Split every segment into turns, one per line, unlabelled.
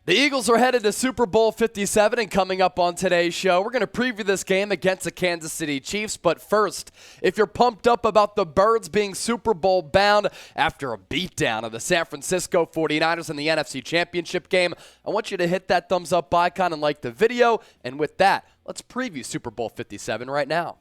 The Eagles are headed to Super Bowl 57, and coming up on today's show, we're going to preview this game against the Kansas City Chiefs. But first, if you're pumped up about the Birds being Super Bowl bound after a beatdown of the San Francisco 49ers in the NFC Championship game, I want you to hit that thumbs up icon and like the video. And with that, let's preview Super Bowl 57 right now.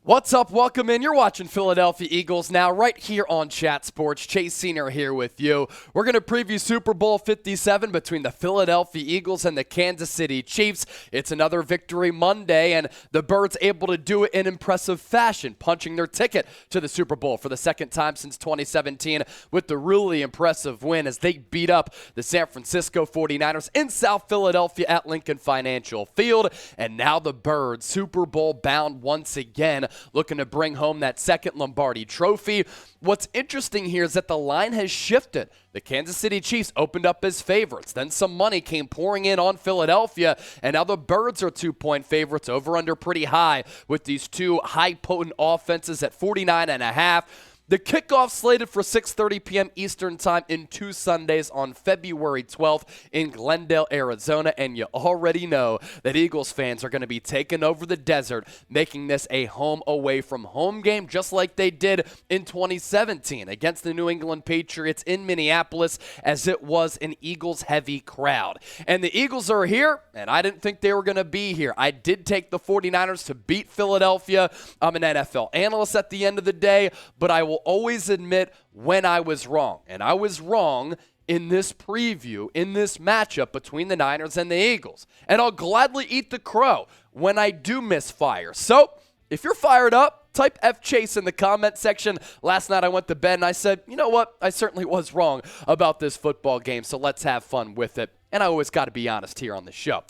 What's up? Welcome in. You're watching Philadelphia Eagles now right here on Chat Sports. Chase Senior here with you. We're going to preview Super Bowl 57 between the Philadelphia Eagles and the Kansas City Chiefs. It's another Victory Monday, and the Birds able to do it in impressive fashion, punching their ticket to the Super Bowl for the second time since 2017 with the really impressive win as they beat up the San Francisco 49ers in South Philadelphia at Lincoln Financial Field. And now the Birds, Super Bowl bound once again, looking to bring home that second Lombardi trophy. What's interesting here is that the line has shifted. The Kansas City Chiefs opened up as favorites. Then some money came pouring in on Philadelphia, and now the Birds are 2-point favorites, over under pretty high with these two high potent offenses at 49.5. The kickoff slated for 6:30 p.m. Eastern Time in 2 Sundays on February 12th in Glendale, Arizona. And you already know that Eagles fans are going to be taking over the desert, making this a home away from home game, just like they did in 2017 against the New England Patriots in Minneapolis, as it was an Eagles-heavy crowd. And the Eagles are here, and I didn't think they were going to be here. I did take the 49ers to beat Philadelphia. I'm an NFL analyst at the end of the day, but I will always admit when I was wrong. And I was wrong in this preview, in this matchup between the Niners and the Eagles. And I'll gladly eat the crow when I do misfire. So, if you're fired up, type F Chase in the comment section. Last night I went to bed and I said, you know what? I certainly was wrong about this football game, so let's have fun with it. And I always got to be honest here on the show.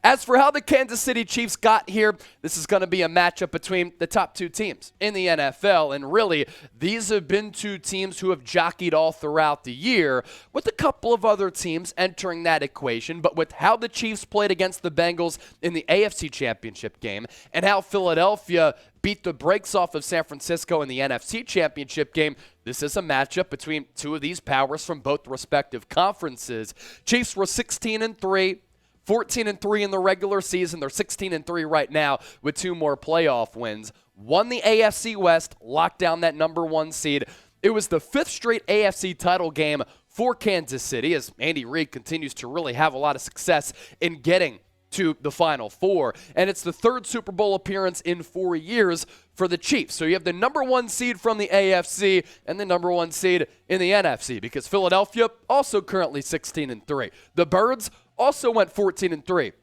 As for how the Kansas City Chiefs got here, this is going to be a matchup between the top two teams in the NFL. And really, these have been two teams who have jockeyed all throughout the year, with a couple of other teams entering that equation. But with how the Chiefs played against the Bengals in the AFC Championship game and how Philadelphia beat the brakes off of San Francisco in the NFC Championship game, this is a matchup between two of these powers from both respective conferences. Chiefs were 16-3, 14-3 in the regular season. They're 16-3 right now with 2 more playoff wins. Won the AFC West, locked down that number 1 seed. It was the 5th straight AFC title game for Kansas City, as Andy Reid continues to really have a lot of success in getting to the Final Four. And it's the 3rd Super Bowl appearance in 4 years for the Chiefs. So you have the number 1 seed from the AFC and the number 1 seed in the NFC, because Philadelphia also currently 16-3. The Birds also went 14-3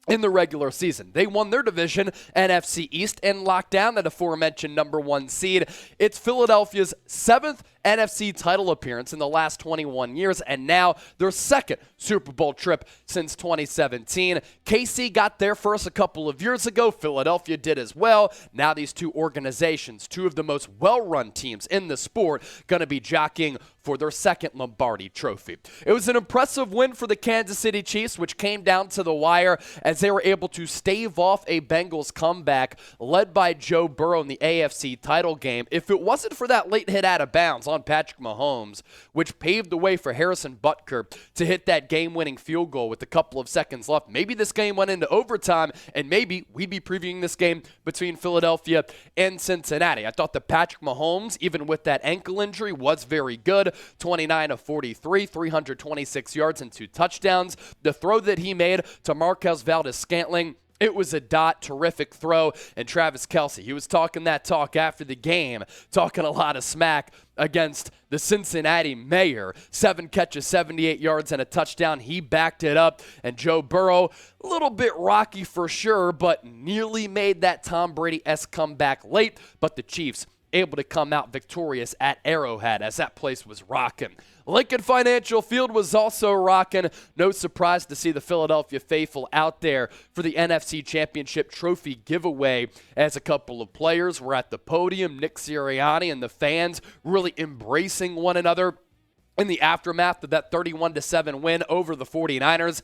in the regular season. They won their division, NFC East, and locked down that aforementioned number 1 seed. It's Philadelphia's 7th NFC title appearance in the last 21 years, and now their 2nd Super Bowl trip since 2017. KC got there first a couple of years ago. Philadelphia did as well. Now these two organizations, two of the most well-run teams in the sport, going to be jockeying for their 2nd Lombardi trophy. It was an impressive win for the Kansas City Chiefs, which came down to the wire as they were able to stave off a Bengals comeback led by Joe Burrow in the AFC title game. If it wasn't for that late hit out of bounds on Patrick Mahomes, which paved the way for Harrison Butker to hit that game-winning field goal with a couple of seconds left, maybe this game went into overtime, and maybe we'd be previewing this game between Philadelphia and Cincinnati. I thought that Patrick Mahomes, even with that ankle injury, was very good. 29 of 43, 326 yards and 2 touchdowns. The throw that he made to Marquez Valdes-Scantling, it was a terrific throw. And Travis Kelce, he was talking that talk after the game, talking a lot of smack against the Cincinnati mayor. 7 catches, 78 yards, and a touchdown. He backed it up. And Joe Burrow, a little bit rocky for sure, but nearly made that Tom Brady-esque comeback late. But the Chiefs able to come out victorious at Arrowhead as that place was rocking. Lincoln Financial Field was also rocking. No surprise to see the Philadelphia faithful out there for the NFC Championship trophy giveaway, as a couple of players were at the podium. Nick Sirianni and the fans really embracing one another in the aftermath of that 31-7 win over the 49ers.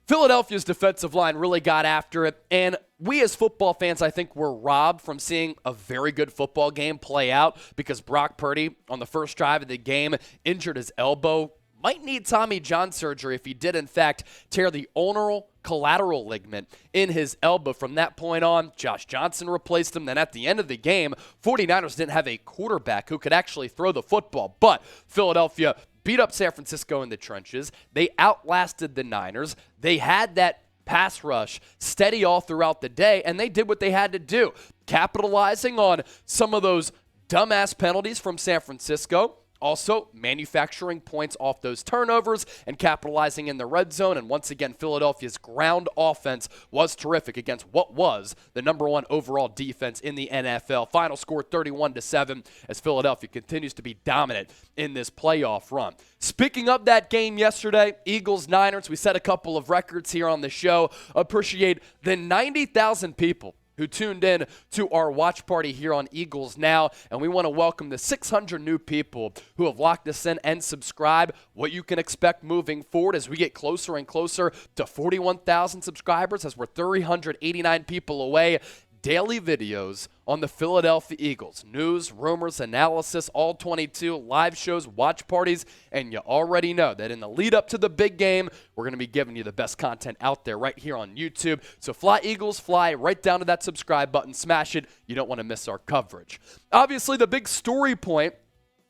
Philadelphia's defensive line really got after it, and we as football fans, I think, were robbed from seeing a very good football game play out because Brock Purdy, on the first drive of the game, injured his elbow. Might need Tommy John surgery if he did, in fact, tear the ulnar collateral ligament in his elbow. From that point on, Josh Johnson replaced him. Then at the end of the game, 49ers didn't have a quarterback who could actually throw the football. But Philadelphia beat up San Francisco in the trenches. They outlasted the Niners. They had that pass rush steady all throughout the day, and they did what they had to do, capitalizing on some of those dumbass penalties from San Francisco. Also, manufacturing points off those turnovers and capitalizing in the red zone. And once again, Philadelphia's ground offense was terrific against what was the #1 overall defense in the NFL. Final score 31-7 as Philadelphia continues to be dominant in this playoff run. Speaking of that game yesterday, Eagles-Niners, we set a couple of records here on the show. Appreciate the 90,000 people who tuned in to our watch party here on Eagles Now, and we want to welcome the 600 new people who have locked us in and subscribe. What you can expect moving forward as we get closer and closer to 41,000 subscribers, as we're 389 people away. Daily videos on the Philadelphia Eagles. News, rumors, analysis, all 22, live shows, watch parties, and you already know that in the lead up to the big game, we're going to be giving you the best content out there right here on YouTube. So fly, Eagles, fly right down to that subscribe button, smash it. You don't want to miss our coverage. Obviously, the big story point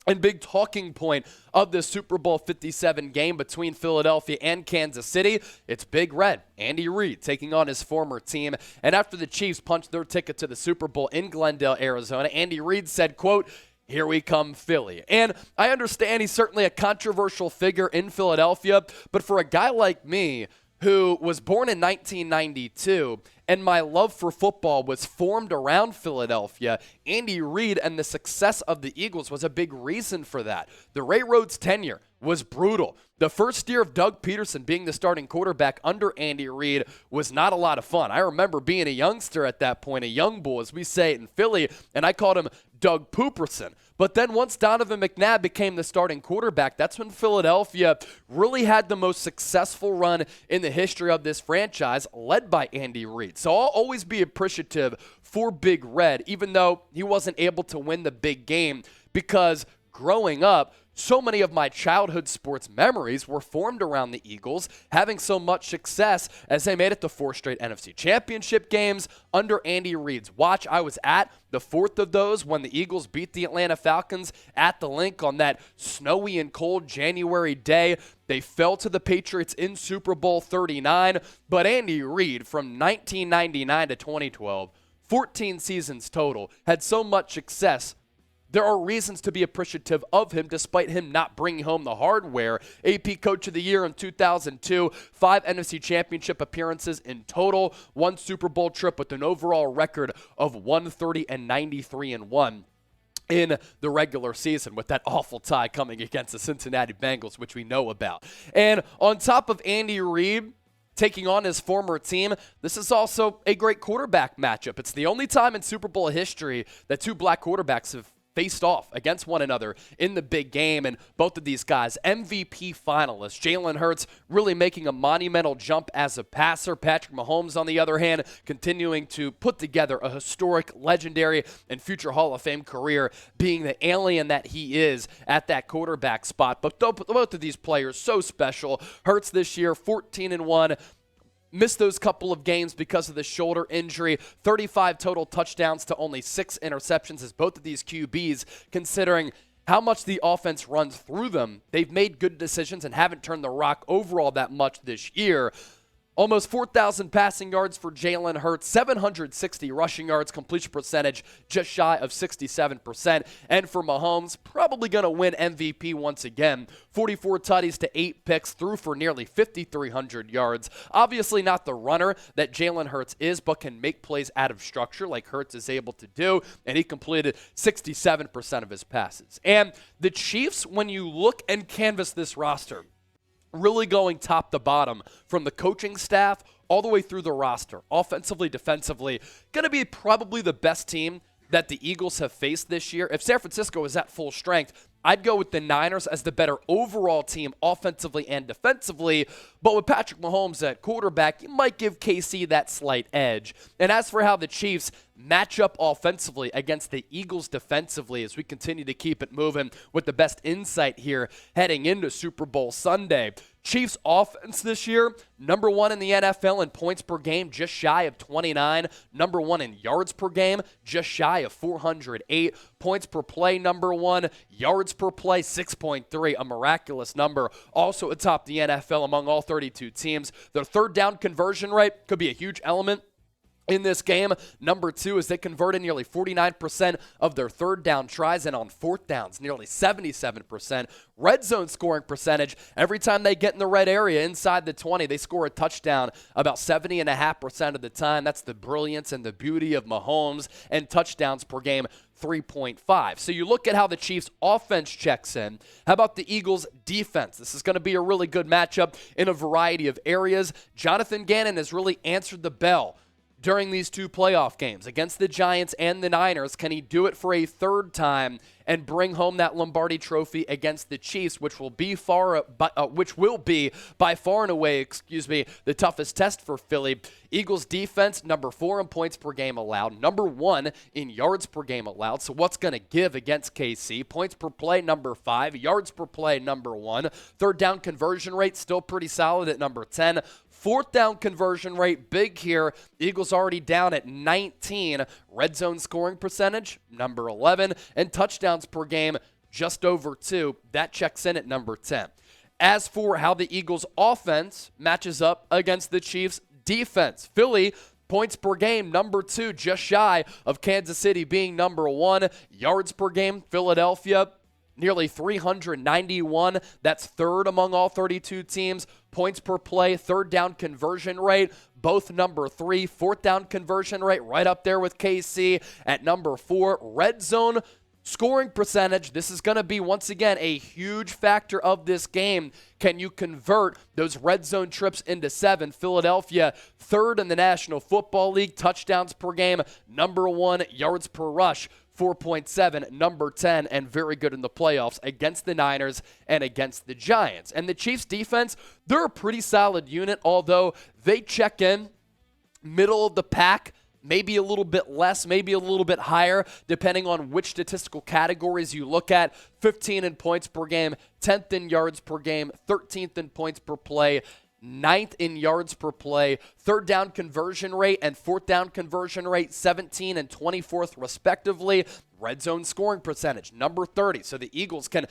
and big talking point of the Super Bowl 57 game between Philadelphia and Kansas City, it's Big Red, Andy Reid, taking on his former team. And after the Chiefs punched their ticket to the Super Bowl in Glendale, Arizona, Andy Reid said, quote, "Here we come, Philly." And I understand he's certainly a controversial figure in Philadelphia, but for a guy like me who was born in 1992 and my love for football was formed around Philadelphia, Andy Reid and the success of the Eagles was a big reason for that. The Ray Rhodes tenure was brutal. The first year of Doug Peterson being the starting quarterback under Andy Reid was not a lot of fun. I remember being a youngster at that point, a young bull, as we say it in Philly, and I called him Doug Pooperson. But then once Donovan McNabb became the starting quarterback, that's when Philadelphia really had the most successful run in the history of this franchise, led by Andy Reid. So I'll always be appreciative for Big Red, even though he wasn't able to win the big game, because growing up, so many of my childhood sports memories were formed around the Eagles, having so much success as they made it to 4 straight NFC Championship games under Andy Reid's watch. I was at the 4th of those when the Eagles beat the Atlanta Falcons at the Link on that snowy and cold January day. They fell to the Patriots in Super Bowl 39, but Andy Reid from 1999 to 2012, 14 seasons total, had so much success. There are reasons to be appreciative of him despite him not bringing home the hardware. AP Coach of the Year in 2002, 5 NFC Championship appearances in total, 1 Super Bowl trip with an overall record of 130 and 93-1 in the regular season, with that awful tie coming against the Cincinnati Bengals, which we know about. And on top of Andy Reid taking on his former team, this is also a great quarterback matchup. It's the only time in Super Bowl history that 2 black quarterbacks have faced off against one another in the big game, and both of these guys MVP finalists. Jalen Hurts really making a monumental jump as a passer. Patrick Mahomes, on the other hand, continuing to put together a historic, legendary, and future Hall of Fame career, being the alien that he is at that quarterback spot. But both of these players so special. Hurts this year 14-1. Missed those couple of games because of the shoulder injury. 35 total touchdowns to only 6 interceptions as both of these QBs, considering how much the offense runs through them, they've made good decisions and haven't turned the rock over all that much this year. Almost 4,000 passing yards for Jalen Hurts, 760 rushing yards, completion percentage just shy of 67%. And for Mahomes, probably going to win MVP once again. 44 tutties to 8 picks, threw for nearly 5,300 yards. Obviously not the runner that Jalen Hurts is, but can make plays out of structure like Hurts is able to do. And he completed 67% of his passes. And the Chiefs, when you look and canvass this roster, really going top to bottom from the coaching staff all the way through the roster, offensively, defensively, going to be probably the best team that the Eagles have faced this year, if San Francisco is at full strength, I'd go with the Niners as the better overall team offensively and defensively, but with Patrick Mahomes at quarterback, you might give KC that slight edge. And as for how the Chiefs match up offensively against the Eagles defensively, as we continue to keep it moving with the best insight here heading into Super Bowl Sunday, Chiefs offense this year, number 1 in the NFL in points per game, just shy of 29. Number 1 in yards per game, just shy of 408. Points per play, number 1. Yards per play, 6.3, a miraculous number. Also atop the NFL among all 32 teams. Their third down conversion rate could be a huge element in this game. Number 2 is they converted nearly 49% of their third down tries, and on fourth downs, nearly 77%. Red zone scoring percentage, every time they get in the red area inside the 20, they score a touchdown about 70.5% of the time. That's the brilliance and the beauty of Mahomes. And touchdowns per game, 3.5. So you look at how the Chiefs offense checks in. How about the Eagles defense? This is going to be a really good matchup in a variety of areas. Jonathan Gannon has really answered the bell during these two playoff games against the Giants and the Niners. Can he do it for a third time and bring home that Lombardi Trophy against the Chiefs, which will be by far and away, the toughest test for Philly? Eagles defense, number 4 in points per game allowed, number 1 in yards per game allowed. So what's going to give against KC? Points per play, number 5. Yards per play, number 1. Third down conversion rate, still pretty solid at number 10. Fourth down conversion rate, big here. Eagles already down at 19. Red zone scoring percentage, number 11. And touchdowns per game, just over 2. That checks in at number 10. As for how the Eagles offense matches up against the Chiefs defense, Philly, points per game, number 2, just shy of Kansas City being number 1. Yards per game, Philadelphia, nearly 391. That's third among all 32 teams. Points per play, third down conversion rate, both number 3. Fourth down conversion rate, right up there with KC at number 4. Red zone scoring percentage, this is going to be, once again, a huge factor of this game. Can you convert those red zone trips into 7? Philadelphia, third in the National Football League. Touchdowns per game, number 1. Yards per rush, 4.7, number 10, and very good in the playoffs against the Niners and against the Giants. And the Chiefs defense, they're a pretty solid unit, although they check in middle of the pack, maybe a little bit less, maybe a little bit higher, depending on which statistical categories you look at. 15 in points per game, 10th in yards per game, 13th in points per play, 9th in yards per play. Third down conversion rate and fourth down conversion rate, 17 and 24th respectively. Red zone scoring percentage, number 30. So the Eagles can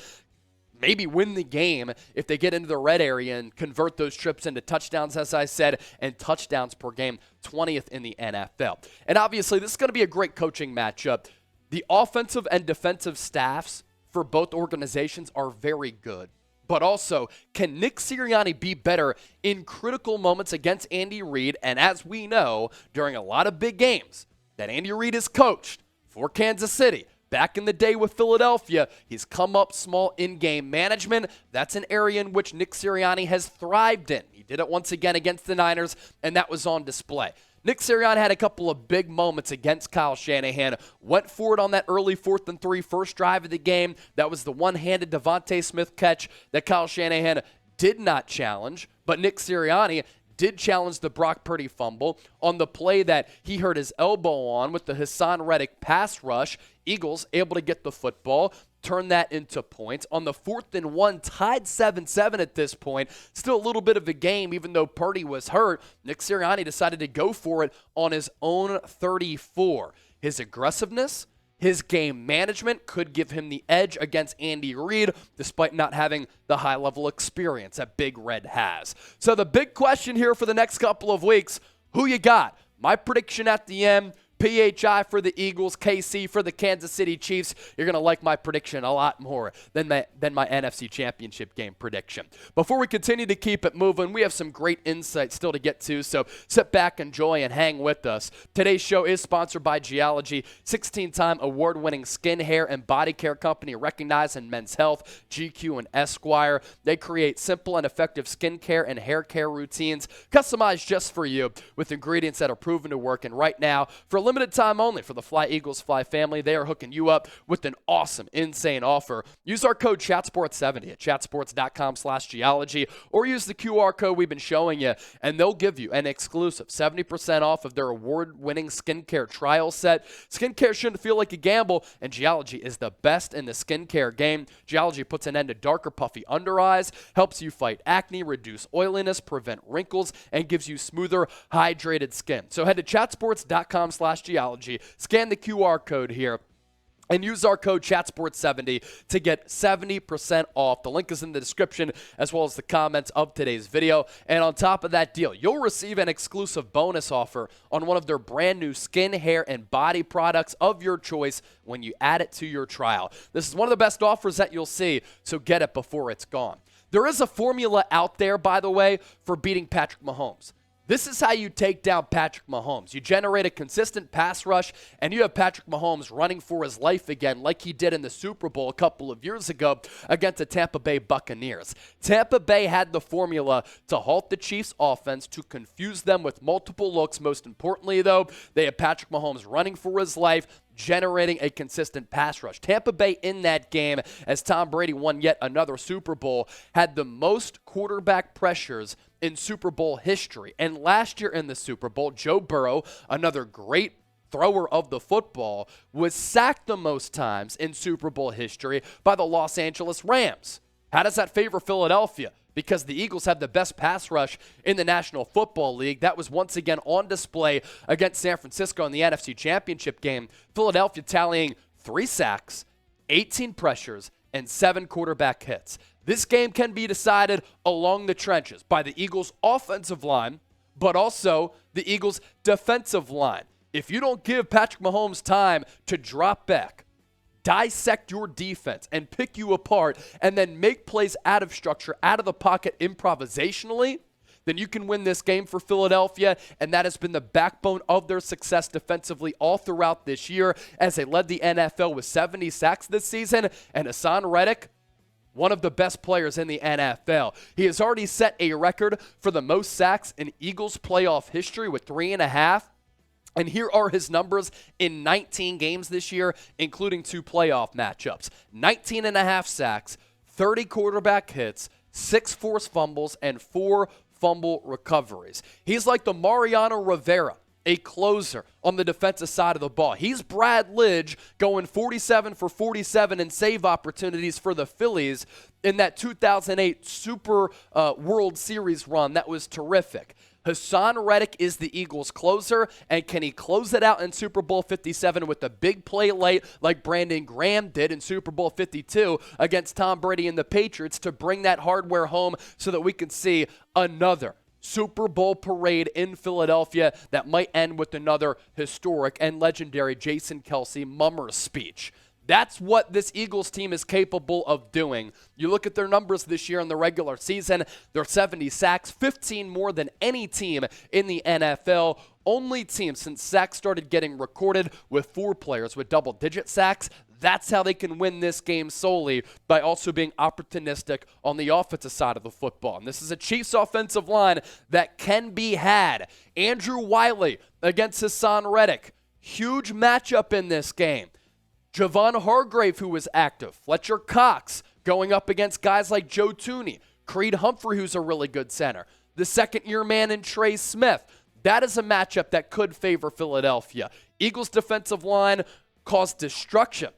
maybe win the game if they get into the red area and convert those trips into touchdowns, as I said, and touchdowns per game, 20th in the NFL. And obviously, this is going to be a great coaching matchup. The offensive and defensive staffs for both organizations are very good. But also, can Nick Sirianni be better in critical moments against Andy Reid? And as we know, during a lot of big games that Andy Reid has coached for Kansas City, back in the day with Philadelphia, he's come up small in game management. That's an area in which Nick Sirianni has thrived in. He did it once again against the Niners, and that was on display. Nick Sirianni had a couple of big moments against Kyle Shanahan. Went for it on that early 4th and 3 first drive of the game. That was the one-handed Devontae Smith catch that Kyle Shanahan did not challenge, but Nick Sirianni did challenge the Brock Purdy fumble on the play that he hurt his elbow on with the Hassan Reddick pass rush. Eagles able to get the football, turn that into points. On the 4th and 1, tied 7-7 at this point. Still a little bit of a game, even though Purdy was hurt. Nick Sirianni decided to go for it on his own 34. His aggressiveness, his game management could give him the edge against Andy Reid, despite not having the high-level experience that Big Red has. So the big question here for the next couple of weeks, who you got? My prediction at the end, PHI for the Eagles, KC for the Kansas City Chiefs. You're going to like my prediction a lot more than my NFC Championship game prediction. Before we continue to keep it moving, we have some great insights still to get to, so sit back, enjoy, and hang with us. Today's show is sponsored by Geology, 16-time award-winning skin, hair, and body care company recognized in Men's Health, GQ, and Esquire. They create simple and effective skin care and hair care routines customized just for you with ingredients that are proven to work. And right now, for a limited time only for the Fly Eagles Fly family. They are hooking you up with an awesome, insane offer. Use our code ChatSports70 at chatsports.com/geology or use the QR code we've been showing you, and they'll give you an exclusive 70% off of their award-winning skincare trial set. Skincare shouldn't feel like a gamble, and Geology is the best in the skincare game. Geology puts an end to darker, puffy under eyes, helps you fight acne, reduce oiliness, prevent wrinkles, and gives you smoother, hydrated skin. So head to chatsports.com/geology, scan the QR code here, and use our code ChatSports70 to get 70% off. The link is in the description as well as the comments of today's video. And on top of that deal, you'll receive an exclusive bonus offer on one of their brand new skin, hair, and body products of your choice when you add it to your trial. This is one of the best offers that you'll see, so get it before it's gone. There is a formula out there, by the way, for beating Patrick Mahomes. This is how you take down Patrick Mahomes. You generate a consistent pass rush, and you have Patrick Mahomes running for his life again like he did in the Super Bowl a couple of years ago against the Tampa Bay Buccaneers. Tampa Bay had the formula to halt the Chiefs' offense, to confuse them with multiple looks. Most importantly, though, they had Patrick Mahomes running for his life, generating a consistent pass rush. Tampa Bay in that game, as Tom Brady won yet another Super Bowl, had the most quarterback pressures in Super Bowl history. And last year in the Super Bowl, Joe Burrow, another great thrower of the football, was sacked the most times in Super Bowl history by the Los Angeles Rams. How does that favor Philadelphia? Because the Eagles have the best pass rush in the National Football League. That was once again on display against San Francisco in the NFC Championship game. Philadelphia tallying 3 sacks, 18 pressures, and 7 quarterback hits. This game can be decided along the trenches by the Eagles' offensive line, but also the Eagles' defensive line. If you don't give Patrick Mahomes time to drop back, dissect your defense, and pick you apart, and then make plays out of structure, out of the pocket improvisationally, then you can win this game for Philadelphia, and that has been the backbone of their success defensively all throughout this year, as they led the NFL with 70 sacks this season. And Hassan Reddick, one of the best players in the NFL. He has already set a record for the most sacks in Eagles playoff history with 3.5. And here are his numbers in 19 games this year, including 2 playoff matchups. 19.5 sacks, 30 quarterback hits, 6 forced fumbles, and 4 fumble recoveries. He's like the Mariano Rivera, a closer on the defensive side of the ball. He's Brad Lidge going 47 for 47 in save opportunities for the Phillies in that 2008 Super World Series run. That was terrific. Hassan Reddick is the Eagles' closer, and can he close it out in Super Bowl 57 with a big play late like Brandon Graham did in Super Bowl 52 against Tom Brady and the Patriots to bring that hardware home so that we can see another Super Bowl parade in Philadelphia that might end with another historic and legendary Jason Kelce Mummers speech. That's what this Eagles team is capable of doing. You look at their numbers this year in the regular season, they're 70 sacks, 15 more than any team in the NFL. Only team since sacks started getting recorded with 4 players with double-digit sacks. That's how they can win this game solely by also being opportunistic on the offensive side of the football. And this is a Chiefs offensive line that can be had. Andrew Wiley against Hassan Reddick. Huge matchup in this game. Javon Hargrave, who was active. Fletcher Cox going up against guys like Joe Tooney. Creed Humphrey, who's a really good center. The second-year man in Trey Smith. That is a matchup that could favor Philadelphia. Eagles' defensive line caused destruction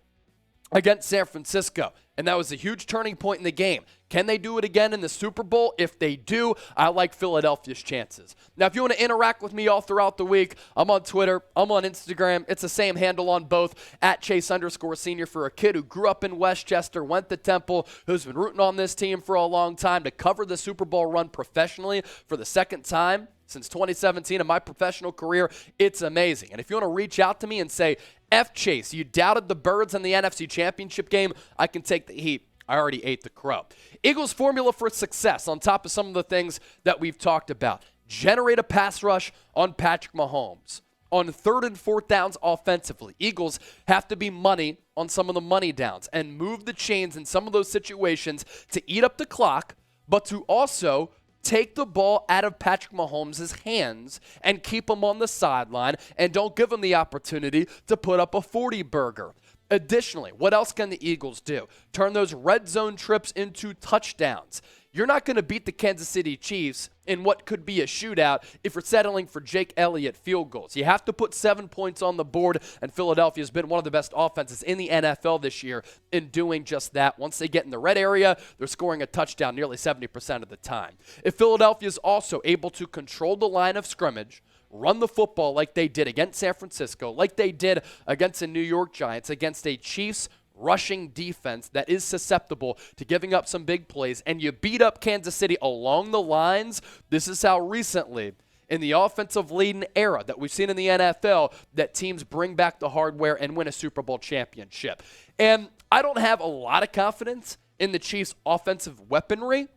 against San Francisco, and that was a huge turning point in the game. Can they do it again in the Super Bowl? If they do, I like Philadelphia's chances. Now, if you want to interact with me all throughout the week, I'm on Twitter, I'm on Instagram. It's the same handle on both, @Chase_Senior, for a kid who grew up in Westchester, went to Temple, who's been rooting on this team for a long time to cover the Super Bowl run professionally for the second time since 2017 in my professional career. It's amazing. And if you want to reach out to me and say, F Chase, you doubted the Birds in the NFC Championship game, I can take the heat. I already ate the crow. Eagles' formula for success, on top of some of the things that we've talked about. Generate a pass rush on Patrick Mahomes. On 3rd and 4th downs offensively, Eagles have to be money on some of the money downs and move the chains in some of those situations to eat up the clock, but to also take the ball out of Patrick Mahomes' hands and keep him on the sideline and don't give him the opportunity to put up a 40-burger. Additionally, what else can the Eagles do? Turn those red zone trips into touchdowns. You're not going to beat the Kansas City Chiefs in what could be a shootout if you're settling for Jake Elliott field goals. You have to put 7 points on the board, and Philadelphia has been one of the best offenses in the NFL this year in doing just that. Once they get in the red area, they're scoring a touchdown nearly 70% of the time. If Philadelphia is also able to control the line of scrimmage, run the football like they did against San Francisco, like they did against the New York Giants, against a Chiefs rushing defense that is susceptible to giving up some big plays, and you beat up Kansas City along the lines, this is how recently, in the offensive leading era that we've seen in the NFL, that teams bring back the hardware and win a Super Bowl championship. And I don't have a lot of confidence in the Chiefs' offensive weaponry.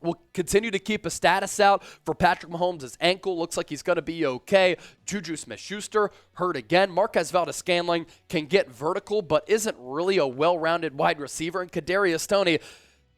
We'll continue to keep a status out for Patrick Mahomes' ankle. Looks like he's going to be okay. Juju Smith-Schuster hurt again. Marquez Valdes-Scantling can get vertical, but isn't really a well-rounded wide receiver. And Kadarius Toney,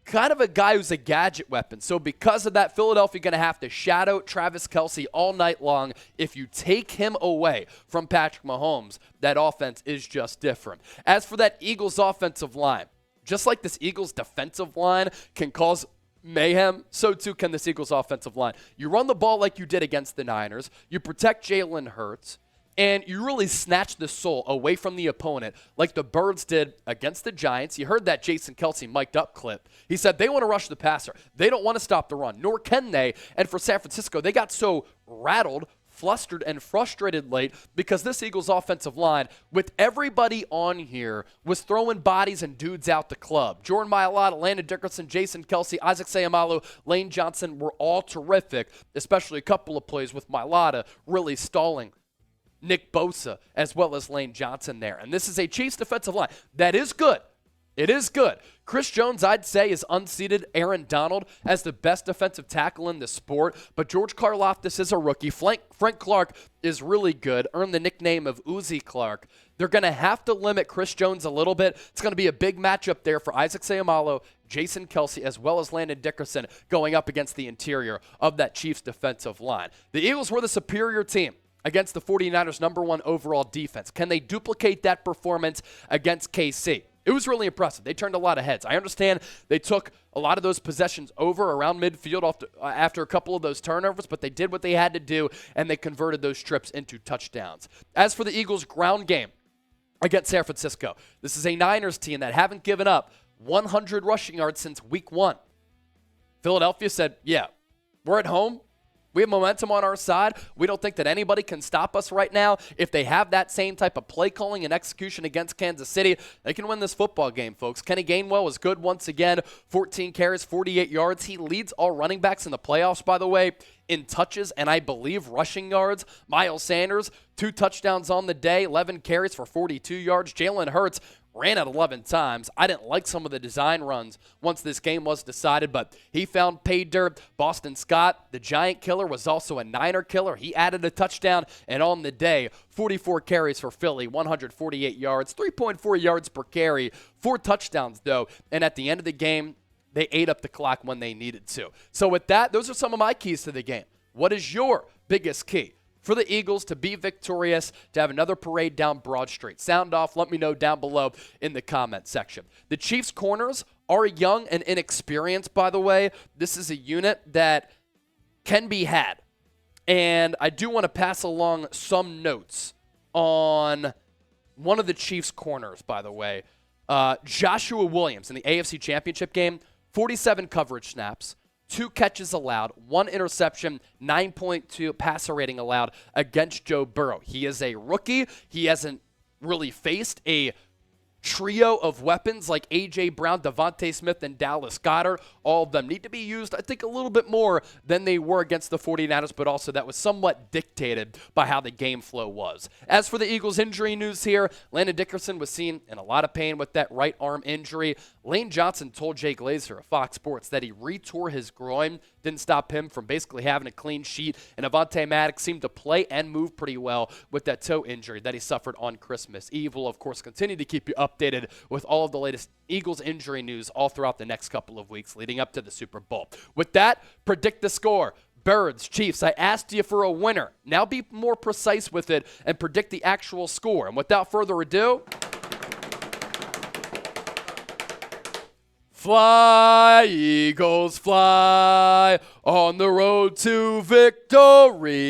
kind of a guy who's a gadget weapon. So because of that, Philadelphia going to have to shadow Travis Kelce all night long. If you take him away from Patrick Mahomes, that offense is just different. As for that Eagles offensive line, just like this Eagles defensive line can cause mayhem, so too can this Eagles offensive line. You run the ball like you did against the Niners, you protect Jalen Hurts, and you really snatch the soul away from the opponent like the Birds did against the Giants. You heard that Jason Kelce mic'd up clip. He said they want to rush the passer. They don't want to stop the run, nor can they. And for San Francisco, they got so rattled, flustered, and frustrated late because this Eagles offensive line, with everybody on here, was throwing bodies and dudes out the club. Jordan Mailata, Landon Dickerson, Jason Kelce, Isaac Seumalo, Lane Johnson were all terrific, especially a couple of plays with Mailata really stalling Nick Bosa as well as Lane Johnson there. And this is a Chiefs defensive line that is good. It is good. Chris Jones, I'd say, is unseated Aaron Donald as the best defensive tackle in the sport, but George Karlaftis is a rookie. Frank Clark is really good, earned the nickname of Uzi Clark. They're going to have to limit Chris Jones a little bit. It's going to be a big matchup there for Isaac Seumalo, Jason Kelce, as well as Landon Dickerson going up against the interior of that Chiefs defensive line. The Eagles were the superior team against the 49ers' #1 overall defense. Can they duplicate that performance against KC? It was really impressive. They turned a lot of heads. I understand they took a lot of those possessions over around midfield after a couple of those turnovers, but they did what they had to do, and they converted those trips into touchdowns. As for the Eagles' ground game against San Francisco, this is a Niners team that haven't given up 100 rushing yards since week 1. Philadelphia said, yeah, we're at home. We have momentum on our side. We don't think that anybody can stop us right now. If they have that same type of play calling and execution against Kansas City, they can win this football game, folks. Kenny Gainwell was good once again. 14 carries, 48 yards. He leads all running backs in the playoffs, by the way, in touches and I believe rushing yards. Miles Sanders, 2 touchdowns on the day, 11 carries for 42 yards. Jalen Hurts ran it 11 times. I didn't like some of the design runs once this game was decided, but he found pay dirt. Boston Scott, the Giant killer, was also a Niner killer. He added a touchdown, and on the day, 44 carries for Philly, 148 yards, 3.4 yards per carry, 4 touchdowns, though. And at the end of the game, they ate up the clock when they needed to. So with that, those are some of my keys to the game. What is your biggest key for the Eagles to be victorious, to have another parade down Broad Street? Sound off. Let me know down below in the comment section. The Chiefs' corners are young and inexperienced, by the way. This is a unit that can be had. And I do want to pass along some notes on one of the Chiefs' corners, by the way. Joshua Williams in the AFC Championship game, 47 coverage snaps, 2 catches allowed, 1 interception, 9.2 passer rating allowed against Joe Burrow. He is a rookie. He hasn't really faced a trio of weapons like A.J. Brown, Devontae Smith, and Dallas Goedert. All of them need to be used, I think, a little bit more than they were against the 49ers, but also that was somewhat dictated by how the game flow was. As for the Eagles' injury news here, Landon Dickerson was seen in a lot of pain with that right arm injury. Lane Johnson told Jay Glazer of Fox Sports that he re-tore his groin. Didn't stop him from basically having a clean sheet. And Avonte Maddox seemed to play and move pretty well with that toe injury that he suffered on Christmas Eve. We'll, of course, continue to keep you updated with all of the latest Eagles injury news all throughout the next couple of weeks leading up to the Super Bowl. With that, predict the score. Birds, Chiefs, I asked you for a winner. Now be more precise with it and predict the actual score. And without further ado, fly, Eagles, fly on the road to victory.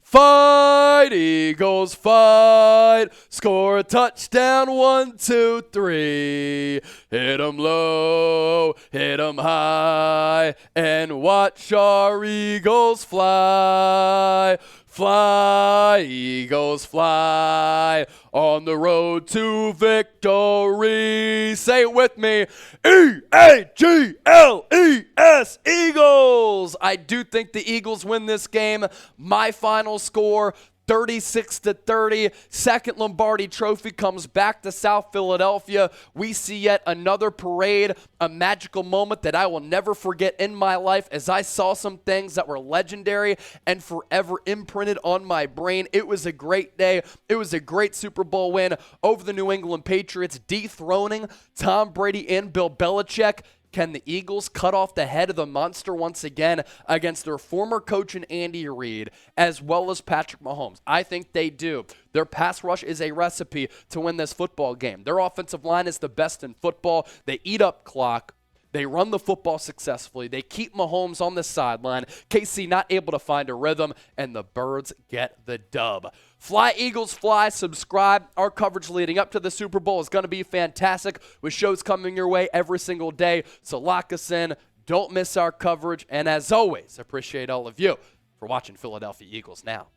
Fight, Eagles, fight. Score a touchdown, 1, 2, 3. Hit 'em low, hit 'em high, and watch our Eagles fly. Fly, Eagles, fly on the road to victory. Say it with me. E-A-G-L-E-S, Eagles. I do think the Eagles win this game. My final score, 36-30. Second Lombardi Trophy comes back to South Philadelphia. We see yet another parade, a magical moment that I will never forget in my life as I saw some things that were legendary and forever imprinted on my brain. It was a great day. It was a great Super Bowl win over the New England Patriots, dethroning Tom Brady and Bill Belichick. Can the Eagles cut off the head of the monster once again against their former coach in Andy Reid, as well as Patrick Mahomes? I think they do. Their pass rush is a recipe to win this football game. Their offensive line is the best in football. They eat up clock. They run the football successfully. They keep Mahomes on the sideline. KC not able to find a rhythm, and the Birds get the dub. Fly, Eagles, fly. Subscribe. Our coverage leading up to the Super Bowl is going to be fantastic with shows coming your way every single day. So lock us in. Don't miss our coverage. And as always, appreciate all of you for watching Philadelphia Eagles Now.